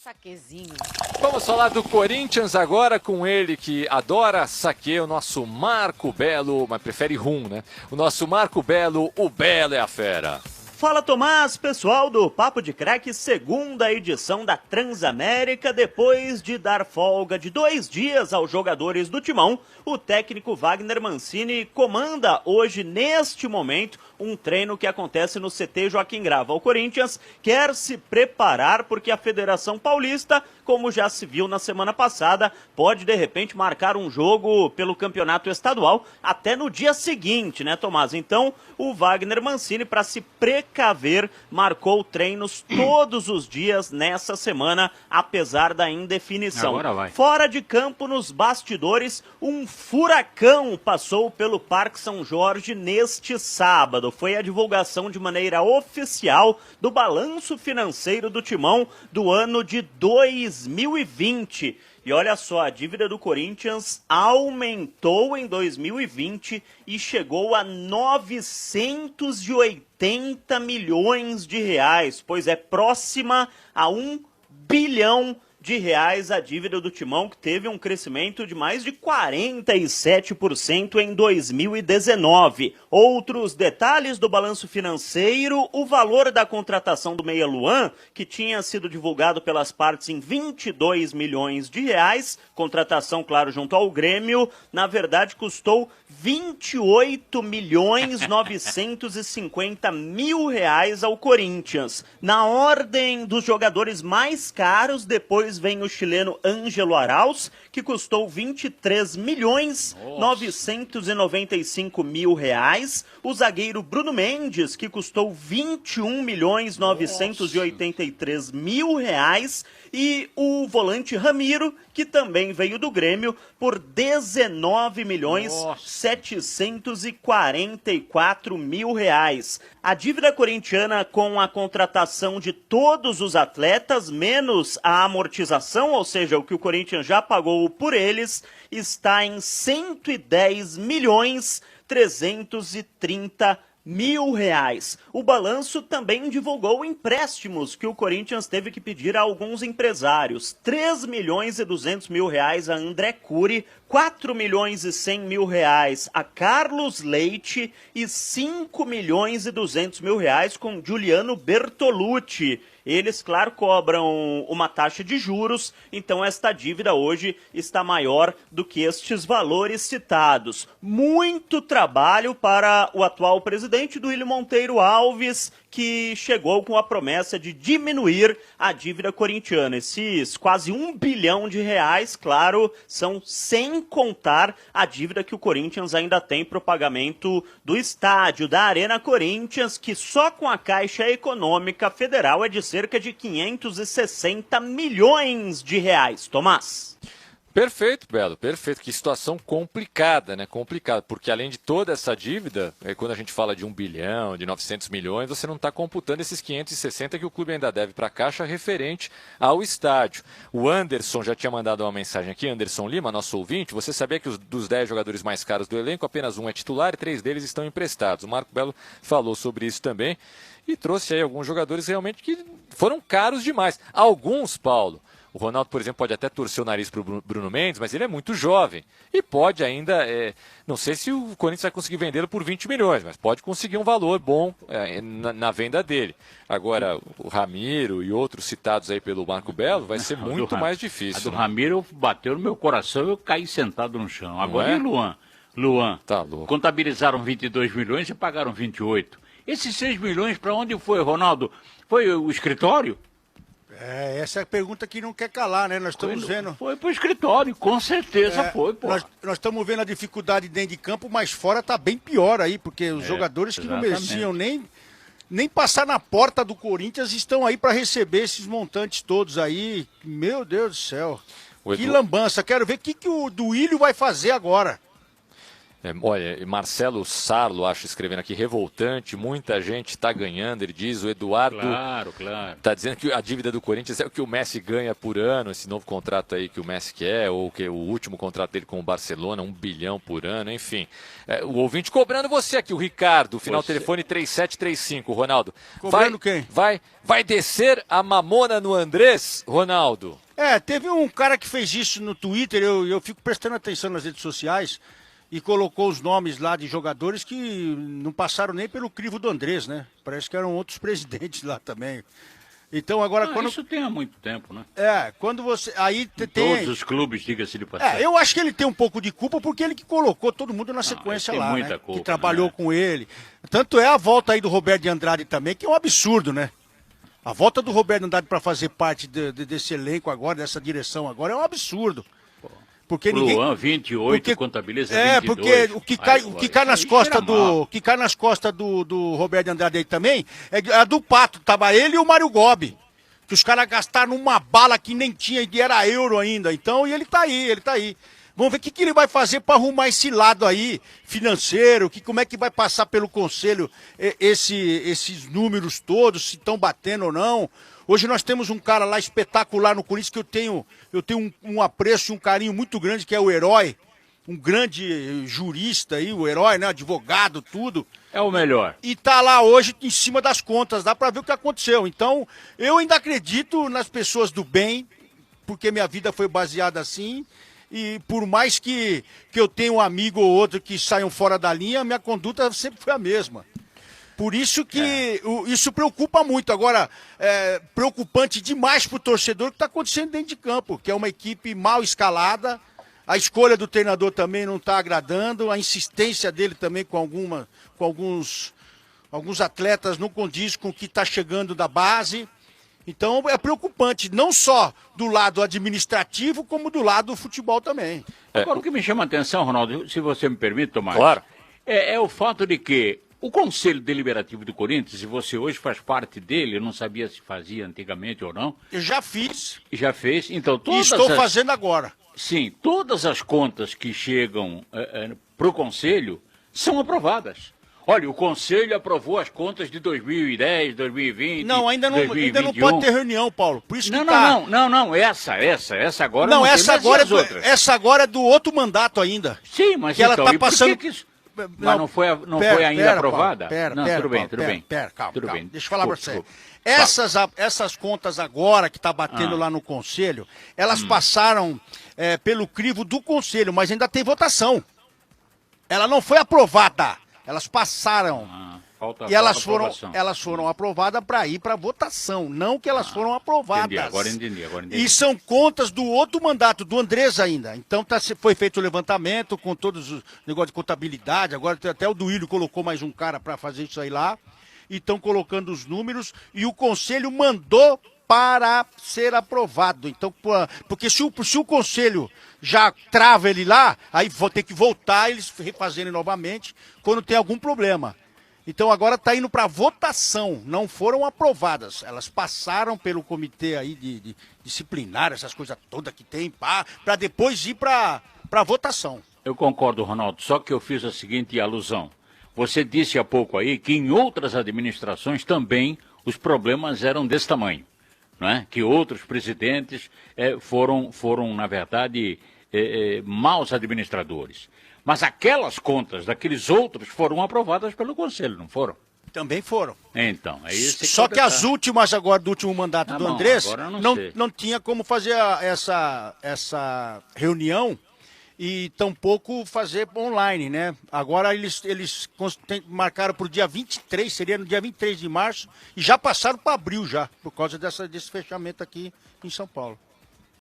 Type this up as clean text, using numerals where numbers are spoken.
saquezinho. Vamos falar do Corinthians agora com ele que adora saque, o nosso Marco Belo, mas prefere rum, né? O nosso Marco Belo, o Belo é a fera. Fala Tomás, pessoal do Papo de Craque, segunda edição da Transamérica. Depois de dar folga de 2 dias aos jogadores do Timão, o técnico Wagner Mancini comanda hoje, neste momento, um treino que acontece no CT Joaquim Grava. O Corinthians quer se preparar porque a Federação Paulista, como já se viu na semana passada, pode de repente marcar um jogo pelo campeonato estadual até no dia seguinte, né, Tomás? Então, o Wagner Mancini, para se precaver, marcou treinos todos os dias nessa semana, apesar da indefinição. Agora vai. Fora de campo, nos bastidores, um furacão passou pelo Parque São Jorge neste sábado. Foi a divulgação de maneira oficial do balanço financeiro do Timão do ano de 2020. E olha só, a dívida do Corinthians aumentou em 2020 e chegou a 980 milhões de reais, pois é próxima a 1 bilhão de reais a dívida do Timão, que teve um crescimento de mais de 47% em 2019. Outros detalhes do balanço financeiro: o valor da contratação do Meia Luan, que tinha sido divulgado pelas partes em 22 milhões de reais, contratação, claro, junto ao Grêmio, na verdade custou 28 milhões 950 mil reais ao Corinthians. Na ordem dos jogadores mais caros, depois vem o chileno Ângelo Arauz, que custou 23 milhões 995 mil reais. O zagueiro Bruno Mendes, que custou 21 milhões 983 mil reais. E o volante Ramiro, que também veio do Grêmio, por 19 milhões 744 mil reais. A dívida corintiana, com a contratação de todos os atletas, menos a amortização, ou seja, o que o Corinthians já pagou por eles, está em 110 milhões 330 mil reais. O balanço também divulgou empréstimos que o Corinthians teve que pedir a alguns empresários. 3 milhões e 200 mil reais a André Cury, 4 milhões e 100 mil reais a Carlos Leite e 5 milhões e 200 mil reais com Giuliano Bertolucci. Eles, claro, cobram uma taxa de juros, então esta dívida hoje está maior do que estes valores citados. Muito trabalho para o atual presidente, Duílio Monteiro Alves, que chegou com a promessa de diminuir a dívida corintiana. Esses quase 1 bilhão de reais, claro, são sem contar a dívida que o Corinthians ainda tem para o pagamento do estádio, da Arena Corinthians, que só com a Caixa Econômica Federal é de cerca de 560 milhões de reais. Tomás. Perfeito, Belo, perfeito. Que situação complicada, né? Complicada, porque além de toda essa dívida, quando a gente fala de 1 bilhão, de 900 milhões, você não está computando esses 560 que o clube ainda deve para a Caixa referente ao estádio. O Anderson já tinha mandado uma mensagem aqui, Anderson Lima, nosso ouvinte. Você sabia que dos 10 jogadores mais caros do elenco, apenas um é titular e 3 deles estão emprestados. O Marco Belo falou sobre isso também e trouxe aí alguns jogadores realmente que foram caros demais. Alguns, Paulo, o Ronaldo, por exemplo, pode até torcer o nariz para o Bruno Mendes, mas ele é muito jovem e pode ainda, não sei se o Corinthians vai conseguir vendê-lo por 20 milhões, mas pode conseguir um valor bom na venda dele. Agora, o Ramiro e outros citados aí pelo Marco Belo vai ser muito mais difícil. A do Ramiro bateu no meu coração e eu caí sentado no chão. Agora e o Luan? Tá louco. Contabilizaram 22 milhões e pagaram 28. Esses 6 milhões para onde foi, Ronaldo? Foi o escritório? Essa é a pergunta que não quer calar, né? Nós estamos vendo... Foi pro escritório, com certeza foi, pô. Nós estamos vendo a dificuldade dentro de campo, mas fora tá bem pior aí, porque os jogadores que não mereciam nem passar na porta do Corinthians estão aí para receber esses montantes todos aí. Meu Deus do céu. Que lambança. Quero ver o que o Duílio vai fazer agora. Olha, Marcelo Sarlo, acho, escrevendo aqui, revoltante, muita gente está ganhando, ele diz, o Eduardo Claro. está dizendo que a dívida do Corinthians é o que o Messi ganha por ano, esse novo contrato aí que o Messi quer, ou que o último contrato dele com o Barcelona, 1 bilhão por ano, enfim. O ouvinte cobrando você aqui, o Ricardo, final telefone 3735, Ronaldo. Cobrando quem? Vai descer a mamona no Andrés, Ronaldo? Teve um cara que fez isso no Twitter, eu fico prestando atenção nas redes sociais, e colocou os nomes lá de jogadores que não passaram nem pelo crivo do Andrés, né? Parece que eram outros presidentes lá também. Então agora quando... Isso tem há muito tempo, né? Quando você... Aí tem... Todos os clubes, diga-se de passagem. Eu acho que ele tem um pouco de culpa porque ele que colocou todo mundo na sequência tem lá, muita né? culpa, Que trabalhou né? com ele. Tanto é a volta aí do Roberto de Andrade também, que é um absurdo, né? A volta do Roberto de Andrade para fazer parte desse elenco agora, dessa direção agora, é um absurdo. Porque Luan, 28, contabiliza 22. Porque o que cai nas costas do Roberto de Andrade aí também é a do Pato, tava ele e o Mário Gobi. Que os caras gastaram uma bala que nem tinha e era euro ainda. Então, e ele tá aí. Vamos ver o que ele vai fazer para arrumar esse lado aí financeiro, como é que vai passar pelo conselho esses números todos, se estão batendo ou não. Hoje nós temos um cara lá espetacular no Corinthians que eu tenho um apreço e um carinho muito grande, que é o Herói, um grande jurista aí, o Herói, né, advogado, tudo. É o melhor. E tá lá hoje em cima das contas, dá para ver o que aconteceu. Então, eu ainda acredito nas pessoas do bem, porque minha vida foi baseada assim. E por mais que eu tenha um amigo ou outro que saiam fora da linha, minha conduta sempre foi a mesma. Por isso que isso preocupa muito. Agora, preocupante demais para o torcedor o que está acontecendo dentro de campo, que é uma equipe mal escalada, a escolha do treinador também não está agradando, a insistência dele também com alguns atletas não condiz com o que está chegando da base. Então é preocupante, não só do lado administrativo, como do lado do futebol também. Agora, o que me chama a atenção, Ronaldo, se você me permite, Tomás, Claro. é o fato de que o Conselho Deliberativo do Corinthians, e você hoje faz parte dele, eu não sabia se fazia antigamente ou não. Eu já fiz. Já fez, então E estou fazendo agora. Sim, todas as contas que chegam para o Conselho são aprovadas. Olha, o Conselho aprovou as contas de 2010, 2020, Não, ainda não 2021. pode ter reunião, Paulo. Por isso que Não, essa agora não, não essa tem, agora as outras. essa agora é do outro mandato ainda. Sim, mas que então, ela tá e por passando... que isso... Mas não foi ainda aprovada? Tudo bem. Calma. Bem. Deixa eu falar para você. Essas contas agora que está batendo lá no Conselho, elas passaram pelo crivo do Conselho, mas ainda tem votação. Ela não foi aprovada. Elas passaram. E elas foram aprovadas para ir para votação, não que elas foram aprovadas. Agora entendi. E são contas do outro mandato, do Andrés ainda. Então foi feito o levantamento com todos os negócios de contabilidade. Agora até o Duílio colocou mais um cara para fazer isso aí lá. E estão colocando os números e o Conselho mandou para ser aprovado. Então, porque se o Conselho já trava ele lá, aí vou ter que voltar eles refazerem novamente quando tem algum problema. Então agora está indo para votação, não foram aprovadas. Elas passaram pelo comitê aí de disciplinar, essas coisas todas que tem, para depois ir para votação. Eu concordo, Ronaldo, só que eu fiz a seguinte alusão. Você disse há pouco aí que em outras administrações também os problemas eram desse tamanho, não é? Que outros presidentes foram, na verdade, maus administradores. Mas aquelas contas daqueles outros foram aprovadas pelo Conselho, não foram? Também foram. Então, é isso. Só que as últimas agora do último mandato do Andrés não tinha como fazer essa reunião e tampouco fazer online, né? Agora eles marcaram para o dia 23, seria no dia 23 de março, e já passaram para abril já, por causa desse fechamento aqui em São Paulo.